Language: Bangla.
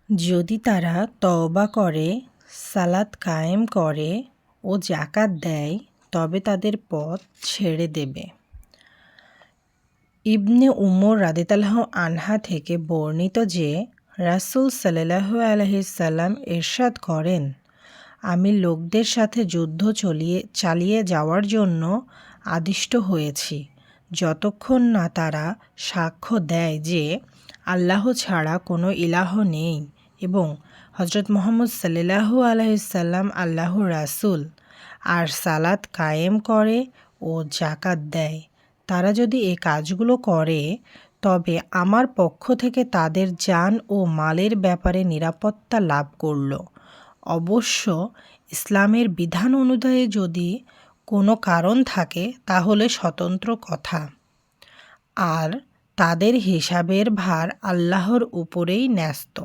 যদি তারা তওবা করে, সালাত কায়েম করে ও যাকাত দেয় তবে তাদের পথ ছেড়ে দেবে। ইবনে উমর রাদিয়াল্লাহু আনহা থেকে বর্ণিত যে রাসূল সাল্লাল্লাহু আলাইহি সাল্লাম ইরশাদ করেন, আমি লোকদের সাথে যুদ্ধ চালিয়ে যাওয়ার জন্য আদিষ্ট হয়েছি যতক্ষণ না তারা সাক্ষ্য দেয় যে আল্লাহ ছাড়া কোনো ইলাহ নেই এবং হজরত মুহাম্মদ সাল্লাল্লাহু আলাইহি সাল্লাম আল্লাহর রাসূল, আর সালাত কায়েম করে ও যাকাত দেয়। তারা যদি এই কাজগুলো করে তবে আমার পক্ষ থেকে তাদের জান ও মালের ব্যাপারে নিরাপত্তা লাভ করল। অবশ্য ইসলামের বিধান অনুযায়ী যদি কোনো কারণ থাকে তাহলে স্বতন্ত্র কথা, আর তাদের হিসাবের ভার আল্লাহর উপরেই ন্যস্ত।